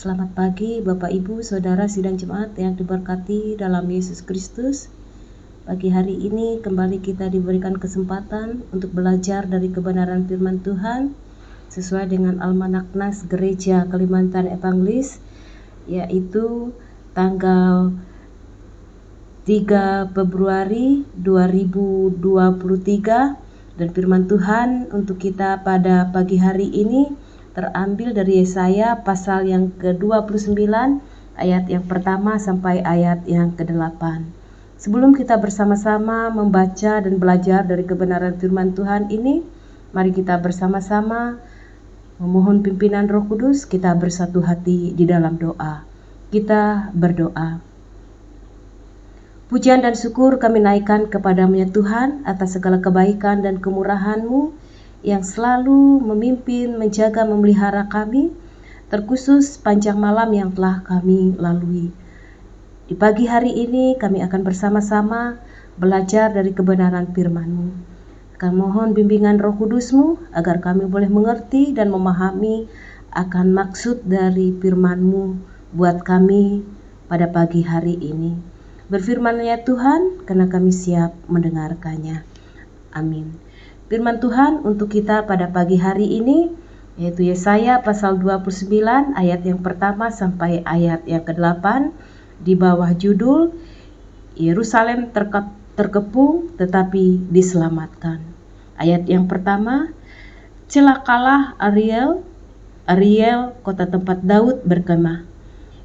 Selamat pagi Bapak Ibu, Saudara sidang jemaat yang diberkati dalam Yesus Kristus. Pagi hari ini kembali kita diberikan kesempatan untuk belajar dari kebenaran firman Tuhan sesuai dengan Almanak Nas Gereja Kalimantan Evangelis, yaitu tanggal 3 Februari 2023, dan firman Tuhan untuk kita pada pagi hari ini terambil dari Yesaya pasal yang ke-29 ayat yang pertama sampai ayat yang ke-8. Sebelum kita bersama-sama membaca dan belajar dari kebenaran firman Tuhan ini, mari kita bersama-sama memohon pimpinan Roh Kudus. Kita bersatu hati di dalam doa. Kita berdoa. Pujian dan syukur kami naikkan kepadamu ya Tuhan atas segala kebaikan dan kemurahan-Mu yang selalu memimpin, menjaga, memelihara kami, terkhusus panjang malam yang telah kami lalui. Di pagi hari ini kami akan bersama-sama belajar dari kebenaran firman-Mu. Kami mohon bimbingan Roh Kudus-Mu agar kami boleh mengerti dan memahami akan maksud dari firman-Mu buat kami pada pagi hari ini. Berfirman ya Tuhan, karena kami siap mendengarkannya. Amin. Firman Tuhan untuk kita pada pagi hari ini yaitu Yesaya pasal 29 ayat yang pertama sampai ayat yang ke-8 di bawah judul Yerusalem terkepung tetapi diselamatkan. Ayat yang pertama, celakalah Ariel, kota tempat Daud berkemah.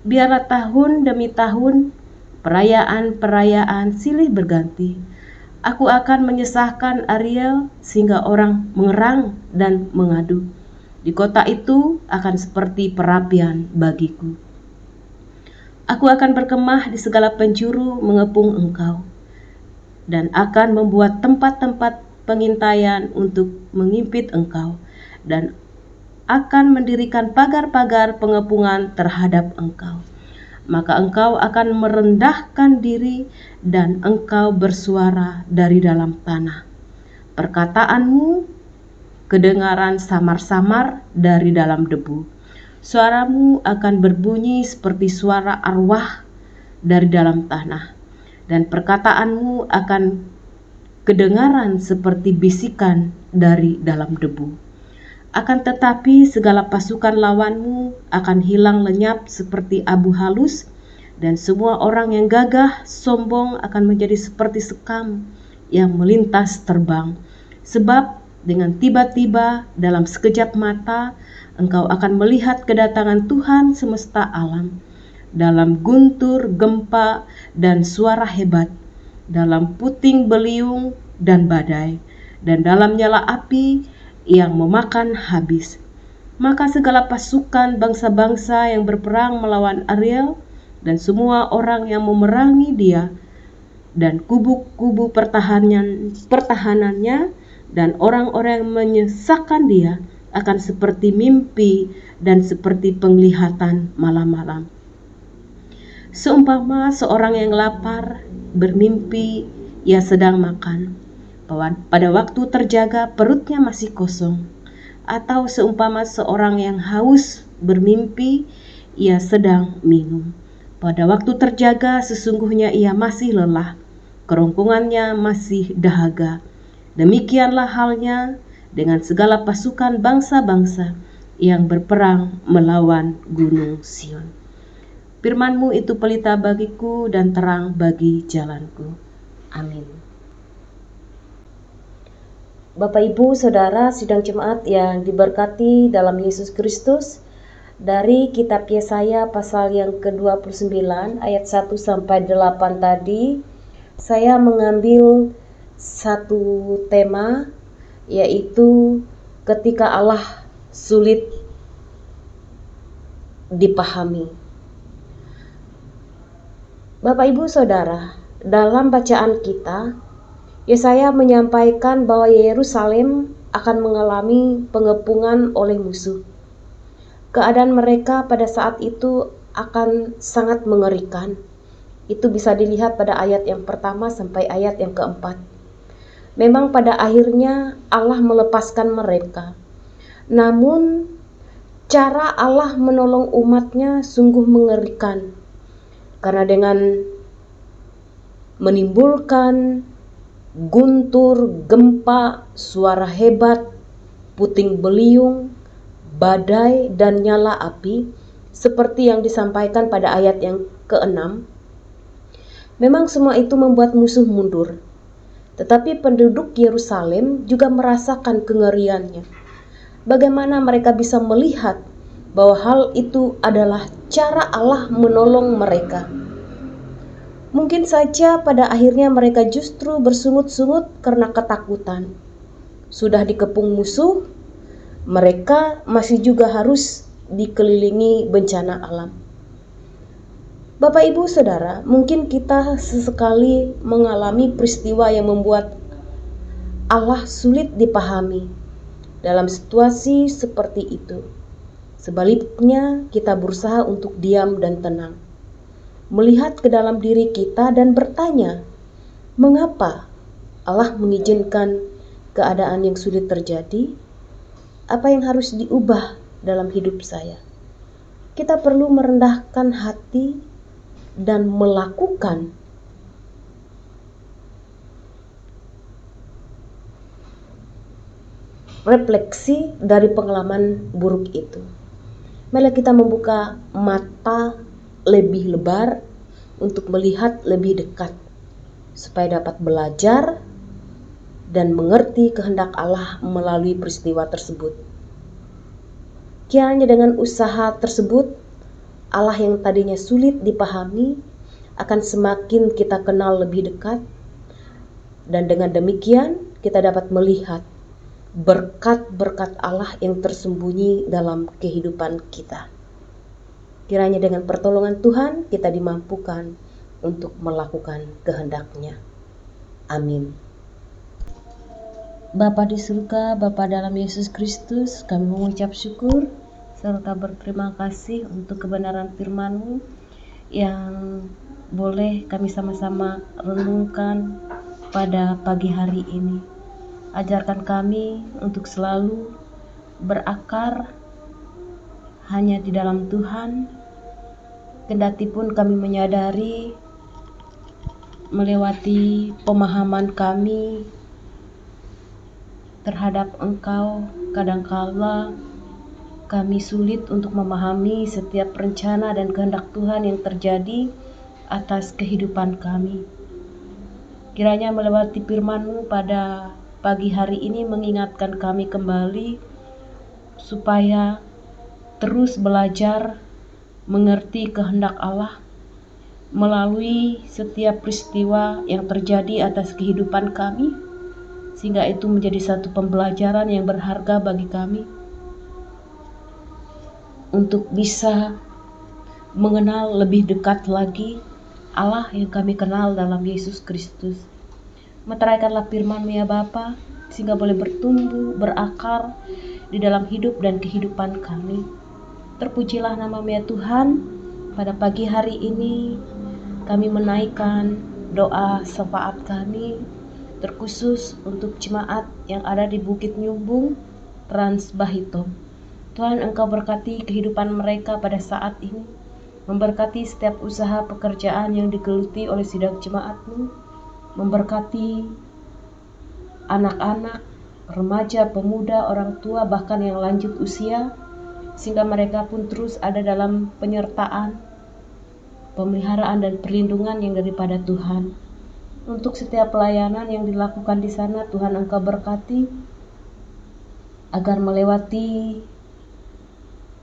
Biarlah tahun demi tahun perayaan-perayaan silih berganti. Aku akan menyesahkan Ariel sehingga orang mengerang dan mengadu. Di kota itu akan seperti perapian bagiku. Aku akan berkemah di segala penjuru mengepung engkau, dan akan membuat tempat-tempat pengintaian untuk mengimpit engkau, dan akan mendirikan pagar-pagar pengepungan terhadap engkau. Maka engkau akan merendahkan diri dan engkau bersuara dari dalam tanah. Perkataanmu kedengaran samar-samar dari dalam debu. Suaramu akan berbunyi seperti suara arwah dari dalam tanah. Dan perkataanmu akan kedengaran seperti bisikan dari dalam debu. Akan tetapi segala pasukan lawanmu akan hilang lenyap seperti abu halus, dan semua orang yang gagah sombong akan menjadi seperti sekam yang melintas terbang. Sebab dengan tiba-tiba dalam sekejap mata engkau akan melihat kedatangan Tuhan semesta alam, dalam guntur, gempa, dan suara hebat, dalam puting beliung dan badai, dan dalam nyala api yang memakan habis. Maka segala pasukan bangsa-bangsa yang berperang melawan Ariel, dan semua orang yang memerangi dia, dan kubu-kubu pertahanannya, dan orang-orang yang menyesakkan dia, akan seperti mimpi dan seperti penglihatan malam-malam. Seumpama seorang yang lapar bermimpi ia sedang makan, pada waktu terjaga perutnya masih kosong. Atau seumpama seorang yang haus bermimpi ia sedang minum, pada waktu terjaga sesungguhnya ia masih lelah, kerongkongannya masih dahaga. Demikianlah halnya dengan segala pasukan bangsa-bangsa yang berperang melawan gunung Sion. Firman-Mu itu pelita bagiku dan terang bagi jalanku. Amin. Bapak Ibu Saudara sidang jemaat yang diberkati dalam Yesus Kristus, dari kitab Yesaya pasal yang ke-29 ayat 1 sampai 8 tadi, saya mengambil satu tema, yaitu ketika Allah sulit dipahami. Bapak Ibu Saudara, dalam bacaan kita Yesaya menyampaikan bahwa Yerusalem akan mengalami pengepungan oleh musuh. Keadaan mereka pada saat itu akan sangat mengerikan. Itu bisa dilihat pada ayat yang pertama sampai ayat yang keempat. Memang pada akhirnya Allah melepaskan mereka. Namun Cara Allah menolong umatnya sungguh mengerikan, karena dengan menimbulkan guntur, gempa, suara hebat, puting beliung, badai, dan nyala api, seperti yang disampaikan pada ayat yang ke-6, memang semua itu membuat musuh mundur. Tetapi penduduk Yerusalem juga merasakan kengeriannya. Bagaimana mereka bisa melihat bahwa hal itu adalah cara Allah menolong mereka? Mungkin saja pada akhirnya mereka justru bersungut-sungut karena ketakutan. Sudah dikepung musuh, mereka masih juga harus dikelilingi bencana alam. Bapak, Ibu, Saudara, mungkin kita sesekali mengalami peristiwa yang membuat Allah sulit dipahami. Dalam situasi seperti itu, sebaliknya kita berusaha untuk diam dan tenang, melihat ke dalam diri kita dan bertanya, mengapa Allah mengizinkan keadaan yang sulit terjadi? Apa yang harus diubah dalam hidup saya? Kita perlu merendahkan hati dan melakukan refleksi dari pengalaman buruk itu. Mari kita membuka mata lebih lebar untuk melihat lebih dekat, supaya dapat belajar dan mengerti kehendak Allah melalui peristiwa tersebut. Kiranya dengan usaha tersebut, Allah yang tadinya sulit dipahami akan semakin kita kenal lebih dekat, dan dengan demikian kita dapat melihat berkat-berkat Allah yang tersembunyi dalam kehidupan kita. Kiranya dengan pertolongan Tuhan kita dimampukan untuk melakukan kehendak-Nya. Amin. Bapa di surga, Bapa dalam Yesus Kristus, kami mengucap syukur serta berterima kasih untuk kebenaran firman-Mu yang boleh kami sama-sama renungkan pada pagi hari ini. Ajarkan kami untuk selalu berakar hanya di dalam Tuhan, kendati pun kami menyadari melewati pemahaman kami terhadap Engkau, kadangkala kami sulit untuk memahami setiap rencana dan kehendak Tuhan yang terjadi atas kehidupan kami. Kiranya melewati firman-Mu pada pagi hari ini mengingatkan kami kembali supaya terus belajar mengerti kehendak Allah melalui setiap peristiwa yang terjadi atas kehidupan kami, sehingga itu menjadi satu pembelajaran yang berharga bagi kami untuk bisa mengenal lebih dekat lagi Allah yang kami kenal dalam Yesus Kristus. Meteraikanlah firman-Mu ya Bapa, sehingga boleh bertumbuh, berakar di dalam hidup dan kehidupan kami. Terpujilah nama-Mu ya Tuhan. Pada pagi hari ini kami menaikkan doa syafaat kami, terkhusus untuk jemaat yang ada di Bukit Nyumbung, Trans Bahitom. Tuhan, Engkau berkati kehidupan mereka pada saat ini, memberkati setiap usaha pekerjaan yang digeluti oleh sidang jemaat-Mu, memberkati anak-anak, remaja, pemuda, orang tua, bahkan yang lanjut usia, sehingga mereka pun terus ada dalam penyertaan, pemeliharaan dan perlindungan yang daripada Tuhan. Untuk setiap pelayanan yang dilakukan di sana, Tuhan Engkau berkati agar melewati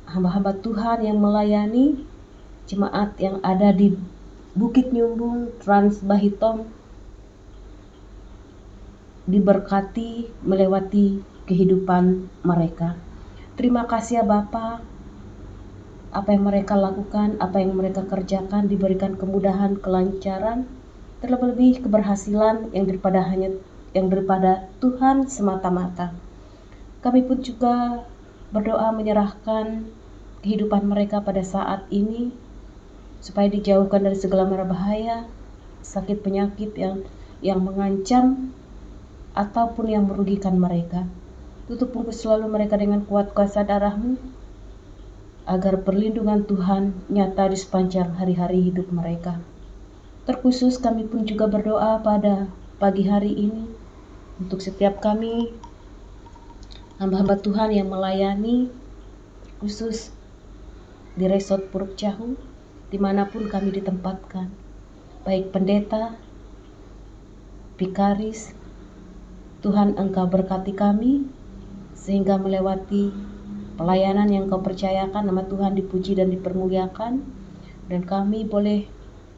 hamba-hamba Tuhan yang melayani jemaat yang ada di Bukit Nyumbung, Trans Bahitom, diberkati melewati kehidupan mereka. Terima kasih ya Bapa, apa yang mereka lakukan, apa yang mereka kerjakan diberikan kemudahan, kelancaran, terlebih keberhasilan yang daripada Tuhan semata-mata. Kami pun juga berdoa menyerahkan kehidupan mereka pada saat ini, supaya dijauhkan dari segala mara bahaya, sakit penyakit yang mengancam ataupun yang merugikan mereka. Tutup bungkus selalu mereka dengan kuat kuasa darah-Mu, agar perlindungan Tuhan nyata di sepanjang hari-hari hidup mereka. Terkhusus kami pun juga berdoa pada pagi hari ini untuk setiap kami hamba-hamba Tuhan yang melayani khusus di Resort Puruk Cahu, dimanapun kami ditempatkan, baik pendeta, vikaris. Tuhan Engkau berkati kami sehingga melewati pelayanan yang Kau percayakan, nama Tuhan dipuji dan dipermuliakan, dan kami boleh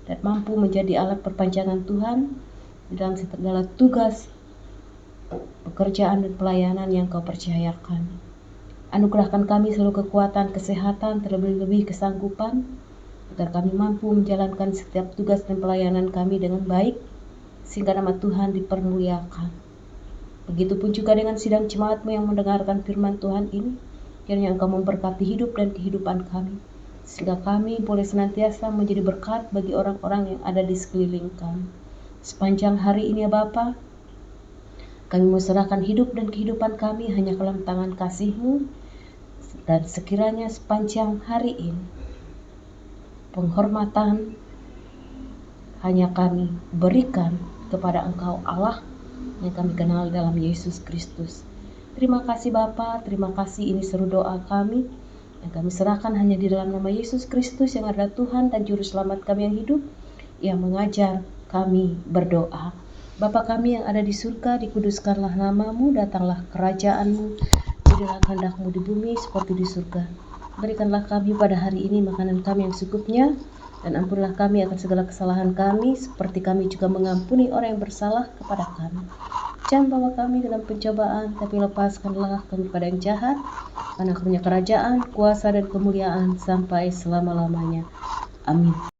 dan mampu menjadi alat perpanjangan Tuhan di dalam segala tugas pekerjaan dan pelayanan yang Kau percayakan. Anugerahkan kami selalu kekuatan, kesehatan, terlebih-lebih kesanggupan, agar kami mampu menjalankan setiap tugas dan pelayanan kami dengan baik, sehingga nama Tuhan dipermuliakan. Begitupun juga dengan sidang jemaat-Mu yang mendengarkan firman Tuhan ini, kiranya Engkau memberkati hidup dan kehidupan kami, sehingga kami boleh senantiasa menjadi berkat bagi orang-orang yang ada di sekeliling kami. Sepanjang hari ini ya Bapa, kami mau serahkan hidup dan kehidupan kami hanya ke dalam tangan kasih-Mu, dan sekiranya sepanjang hari ini penghormatan hanya kami berikan kepada Engkau Allah yang kami kenal dalam Yesus Kristus. Terima kasih Bapa, terima kasih, ini seru doa kami yang kami serahkan hanya di dalam nama Yesus Kristus yang adalah Tuhan dan Juru Selamat kami yang hidup, yang mengajar kami berdoa. Bapa kami yang ada di surga, dikuduskanlah nama-Mu, datanglah kerajaan-Mu, jadilah kehendak-Mu di bumi seperti di surga. Berikanlah kami pada hari ini makanan kami yang secukupnya, dan ampunilah kami akan segala kesalahan kami, seperti kami juga mengampuni orang yang bersalah kepada kami. Jangan bawa kami dalam pencobaan, tapi lepaskanlah kami pada yang jahat, karena Engkau punya kerajaan, kuasa, dan kemuliaan sampai selama-lamanya. Amin.